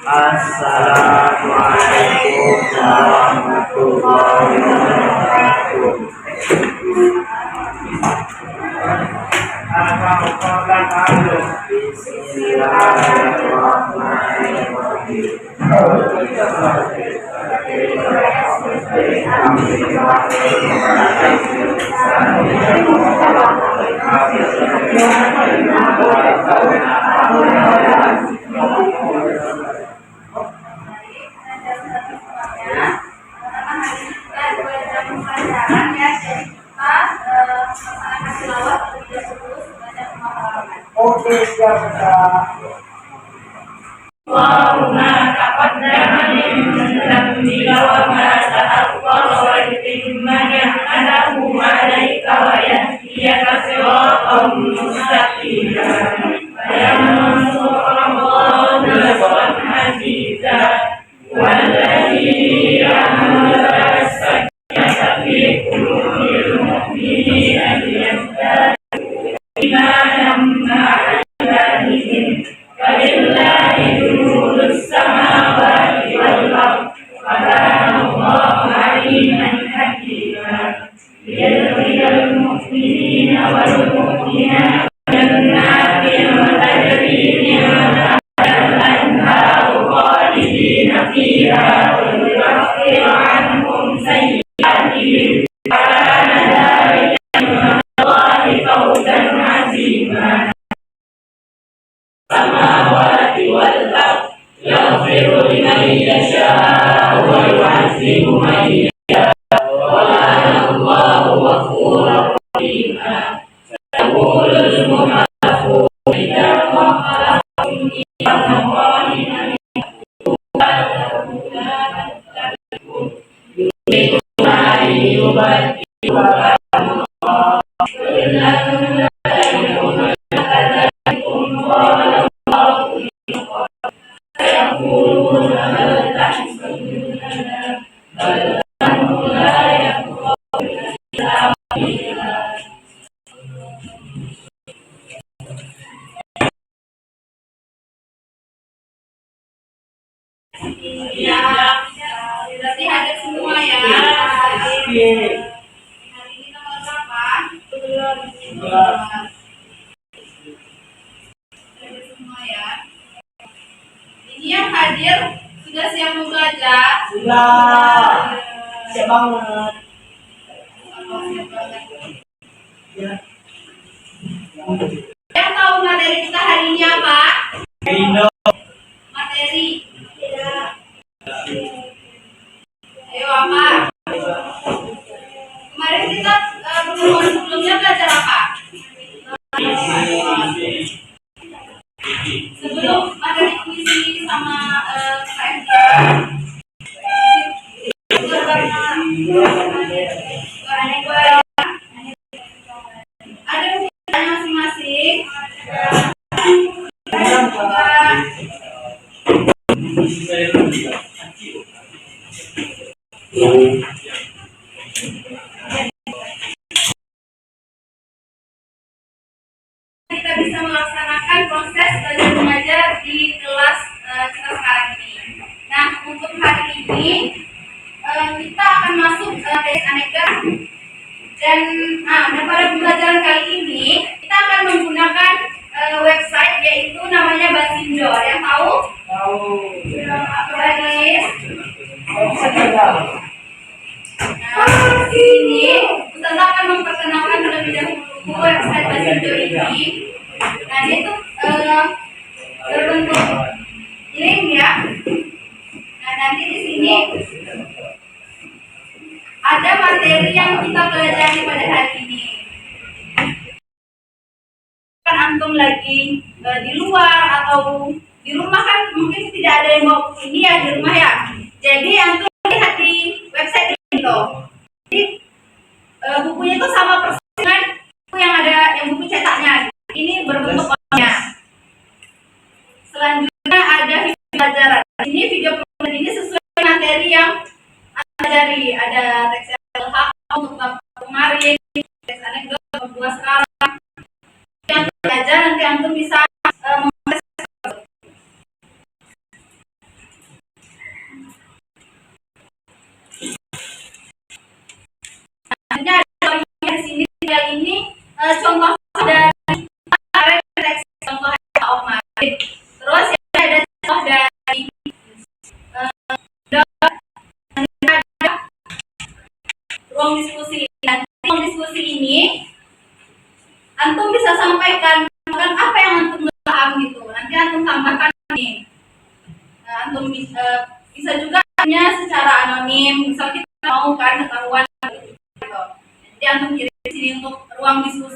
Assalamualaikum warahmatullahi wabarakatuh. Oke, siap. Allahumma taqaddam min dhanbika wa ma ta'akhkhara wa yutimma ni'matahu 'alaika wa yahdiyaka siratan mustaqima wa yansurallahu nasran 'aziza walladhi anzala as-sakinata fi qulubil mu'minina liyazdadu imanan ma'a imanihim walillahi junudus samawati wal ardh wa kana Allahu 'aliman hakima liyudkhilal mu'minina wal mu'minati jannatin tajri min tahtiha al-anharu khalidina fiha wa yukaffir 'anhum sayyi'atihim wa kana dhalika 'inda Allahi fawzan 'azima. Samawati wal ardh yaghfiru liman yasha'u wa yu'azzibu man yasha'u wa kana Allahu ghafurur rahima. Yaqulul munafiquna idza qalatum ila maqamina yuriduna an yubaddilu Ya, berarti hadir semua ya. Hari ini tanggal berapa? 11. Hadir semua ya. Ini yang hadir sudah siap mau belajar? Sudah. Siap banget. Ya. Yang tahu materi kita hari ini apa? Indo. Materi. Ayo apa? Kemarin kita pertemuan sebelumnya belajar apa? Sebelum materi puisi sama KMJ. Ada puisinya masing-masing. Kita bisa melaksanakan proses belajar mengajar di kelas kita sekarang ini. Nah, untuk hari ini kita akan masuk tes aneka dan pada pembelajaran kali ini kita akan menggunakan website yaitu namanya Basindo. Yang tahu? Tahu. Apa lagi? Sudah. Nah, di sini Ustazah akan memperkenalkan terlebih dahulu website Basindo ini. Nah, dia itu berbentuk link ya. Nah, nanti di sini ada materi yang kita pelajari pada hari ini. Kan antum lagi di luar atau di rumah kan mungkin tidak ada yang mau ini ya di rumah ya. Jadi antum lihat di website itu. Jadi bukunya itu sama persis dengan buku yang ada yang buku cetaknya. Ini berbentuk online. Selanjutnya ada video pelajaran. Ini video pelajaran ini sesuai materi yang pelajari. Ada teks LH untuk kemarin, teks anekdot, buat sekarang. Yang belajar nanti atau bisa juga hanya secara anonim. Misal kita mau kan ketahuan gitu. Jadi antum kirim di sini untuk ruang diskusi.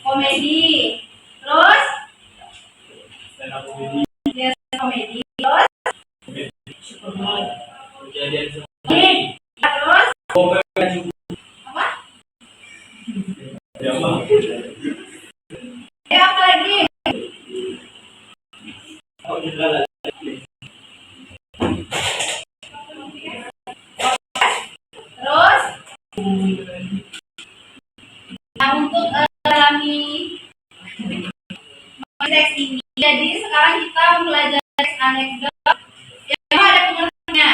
Komedi, terus yes, komedi, terus terus apa? Apa lagi? Terus, nah untuk dalami teks ini, jadi sekarang kita mempelajari teks anekdot yang ada pengertiannya.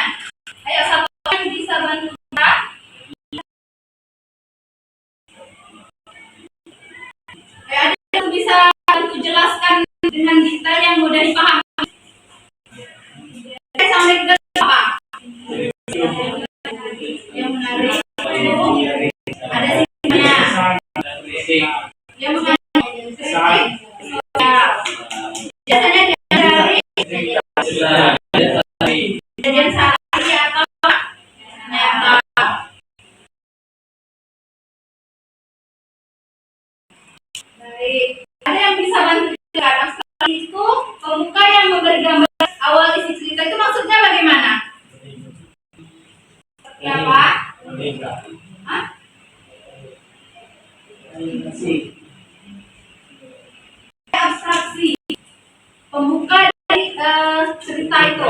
Ayo satu yang bisa bantu kita. Ayo ada yang bisa bantu jelaskan dengan detail yang mudah dipahami. Teks anekdot apa? Yang menarik. Ada sisinya. Yang menarik. Biasanya dari kejadian sehari atau nyata. Baik. Ada yang bisa bantu juga. Abstrak itu pemuka yang memberi gambar awal isi cerita itu maksudnya bagaimana? Seperti apa? Hah? Abstraksi pembuka dari cerita itu.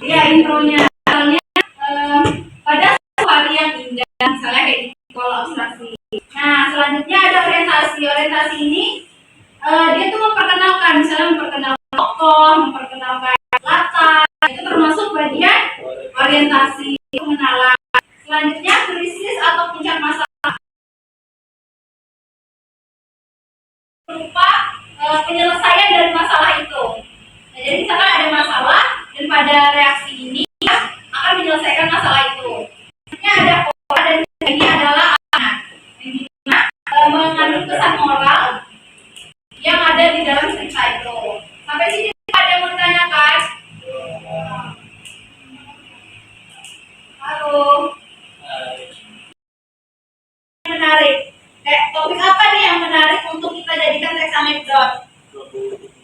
Ya intronya, misalnya pada suatu hari yang indah, misalnya kayak gitu kalau abstraksi. Nah selanjutnya ada orientasi. Orientasi ini dia tuh memperkenalkan, misalnya memperkenalkan tokoh, memperkenalkan latar, itu termasuk bagian orientasi, pengenalan. Selanjutnya krisis atau puncak masalah berupa penyelesaian dari masalah itu. Nah, jadi misalkan ada masalah dan pada reaksi ini akan menyelesaikan masalah itu. Selanjutnya ada pola dan ini adalah amanat yang dimana mengandung pesan moral yang ada di dalam cerita itu. Sampai sini ada yang mau ditanyakan? Halo. Menarik. Topik apa nih yang menarik untuk kita jadikan teks anekdot?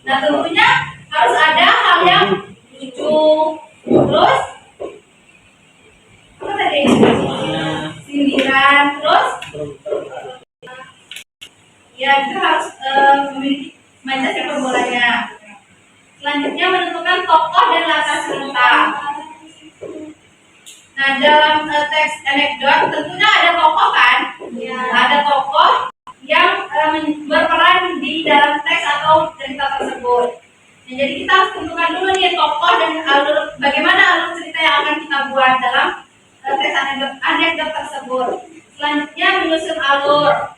Nah tentunya harus ada hal yang lucu. Terus apa tadi? Sindiran. Terus ya itu harus memiliki mindset hiperbolanya. Selanjutnya menentukan tokoh dan latar cerita. Nah dalam teks anekdot tentunya ada tokoh kan? Ya. Ada tokoh yang berperan di dalam teks atau cerita tersebut. Nah, jadi kita harus tentukan dulu nih tokoh dan alur, bagaimana alur cerita yang akan kita buat dalam teks anekdot tersebut. Selanjutnya menyusun alur.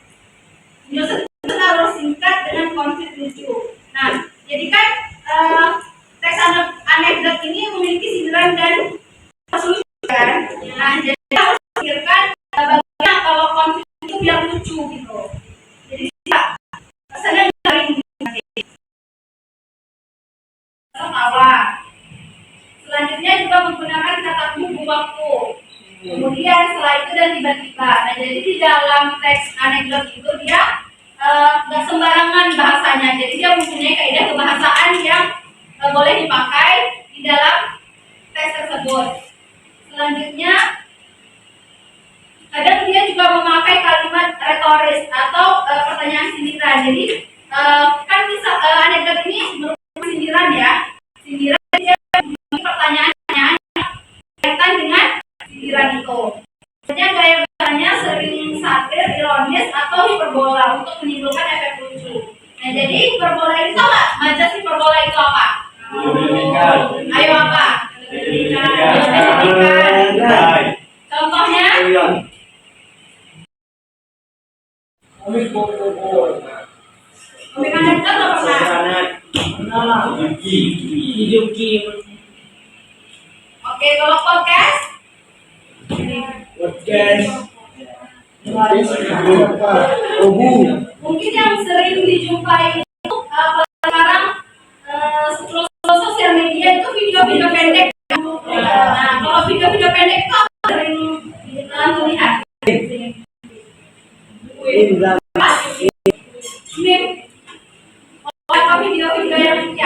Menyusun alur singkat dengan konflik lucu. Nah, jadi kan teks anekdot ini memiliki sindiran dan lucu kan? Nah, jadi harus pikirkan bagaimana kalau konflik itu biar lucu gitu. Jadi bisa pesannya dari apa? Selanjutnya juga menggunakan kata buku waktu. Kemudian setelah itu dan tiba-tiba. Nah, jadi di dalam teks anekdot itu dia nggak sembarangan bahasanya. Jadi dia mempunyai kaidah kebahasaan yang boleh dipakai di dalam teks tersebut. Selanjutnya kadang dia juga memakai kalimat retoris atau pertanyaan sindiran. Jadi kan bisa anekdot ini berupa sindiran ya. Sindiran dia memiliki pertanyaan kaitan dengan sindiran itu. Biasanya gaya bahasanya sering satir, ironis atau hiperbola untuk menimbulkan efek lucu. Nah jadi hiperbola itu apa? Majas hiperbola itu apa? Ayo apa? Contohnya? Komik anekdot apa pernah? Yuki. kalau podcast mungkin yang sering dijumpai itu sekarang scroll sosial media itu video-video pendek. Nah, kalau video-video pendek itu apa sering melihat? Meme. Apa video-video yang itu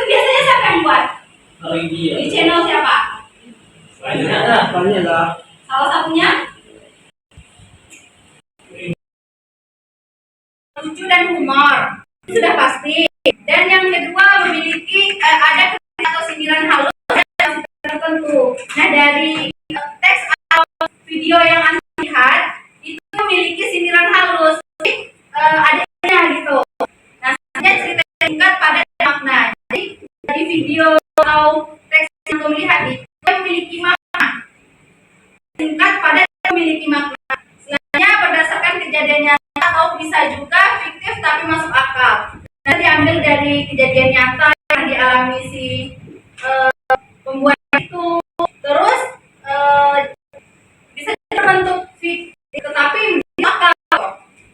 biasanya siapa yang buat? Di channel siapa? Salah satunya lucu dan humor sudah pasti. Dan yang kedua memiliki ada atau sindiran halus tertentu. Nah dari teks atau video yang Anda lihat itu memiliki sindiran halus. Adanya gitu. Nah sebenarnya cerita singkat pada makna. Jadi dari video atau teks yang Anda lihat itu memiliki makna singkat pada memiliki makna. Sebenarnya berdasarkan kejadian nyata atau bisa juga fiktif tapi masuk akal. Nah, diambil dari kejadian nyata yang dialami si pembuat itu. Terus bisa terbentuk fiktif tetapi masuk akal.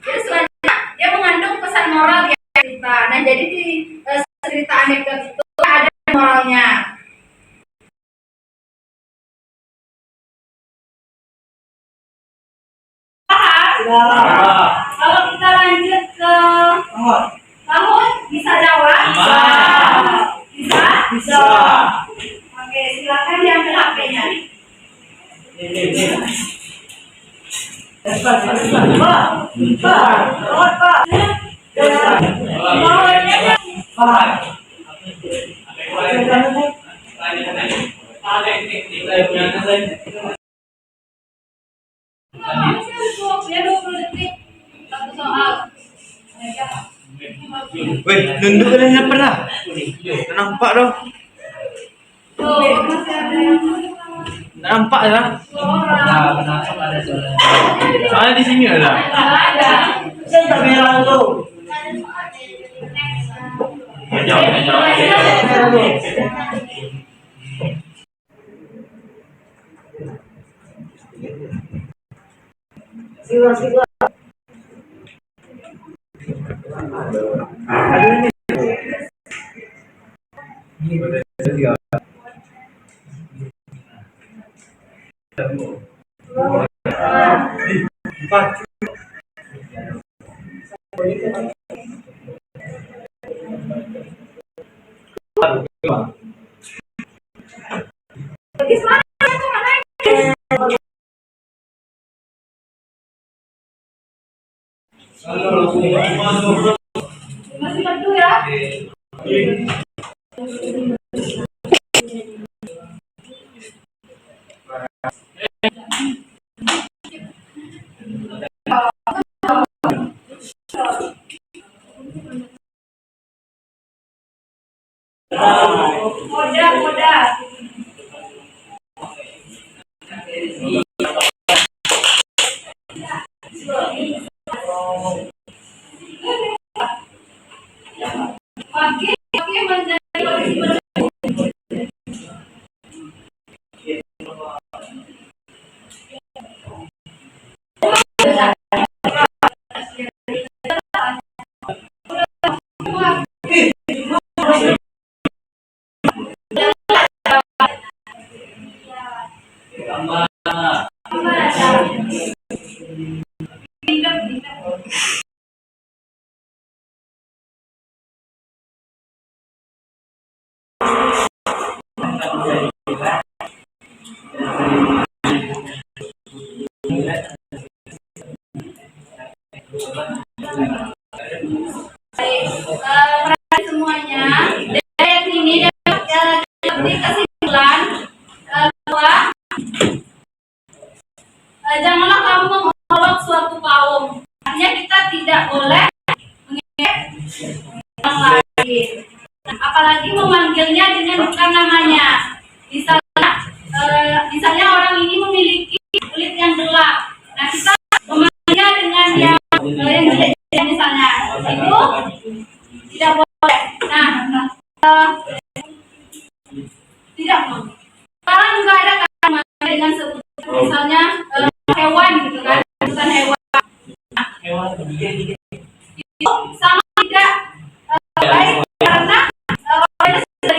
Jadi selanjutnya dia mengandung pesan moral yang cerita. Nah jadi di cerita anekdot itu ada moralnya. Kalau kita lanjut ke tahun, bisa jawab? Bisa? Oke, silakan diambil HP-nya. Ya 20 detik satu soal. Weh, nunduk kan yang pernah. Nampak dong. Masih ada yang Nampak ya. Soalnya di sini ada. ada. Saya tak merah tuh. Sila. Masih berdua ya? Moda. Oke, menjadi semuanya dari ini dapat kesimpulan bahwa janganlah kamu mengolok suatu kaum. Artinya kita tidak boleh mengejek orang lain, apalagi memanggilnya dengan bukan namanya. Misalnya orang ini memiliki kulit yang gelap, nah kita memanggilnya dengan yang jelek misalnya, itu tidak boleh. Nah itu sama tidak baik karena orangnya sudah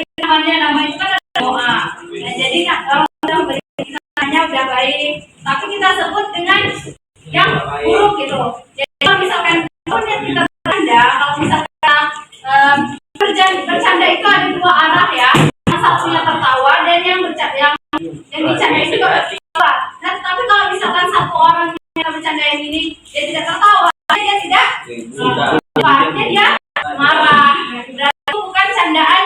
namanya itu kan ada doa. Nah, jadi orang sudah beri namanya udah baik, tapi kita sebut dengan yang buruk gitu. Jadi kalau misalkan kita bercanda, kalau misalkan bercanda itu ada dua arah ya, yang satunya tertawa dan yang bercanda itu juga tertawa. Nah, tapi kalau misalkan satu orang yang bercanda yang ini dia tidak tertawa, dia tidak artinya dia marah. Berarti itu bukan candaan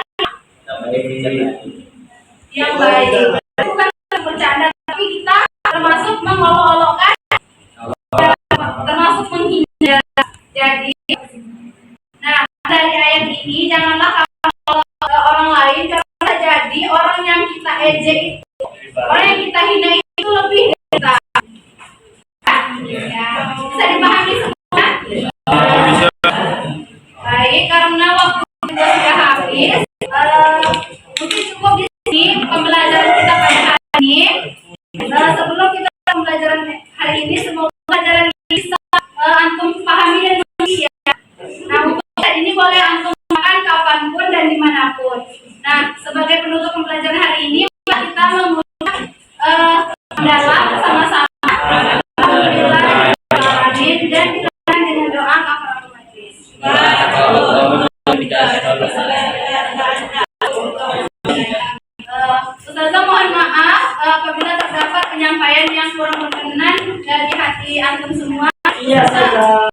yang baik, bukan bercanda, tapi kita termasuk mengolok-olokkan, termasuk menghina. Jadi, nah dari ayat ini janganlah kamu orang lain, karena jadi orang yang kita ejek itu, orang yang kita hina itu lebih dari kita. Ya, bisa dipahami semua? Baik, karena waktu kita sudah habis, mungkin cukup di sini pembelajaran kita pada hari ini. Sebelum kita pembelajaran hari ini, semoga pembelajaran ini bisa antum pahami dan mengerti ya. Nah, untuk saat ini boleh antum makan kapanpun dan dimanapun. Nah, sebagai penutup pembelajaran hari ini, kita mengulang dalam bersama-sama. Alhamdulillah, dan kita dengan doa kafaratul majlis. Ustazah mohon maaf apabila terdapat penyampaian yang kurang berkenan dari hati antum semua. Iya, sudah.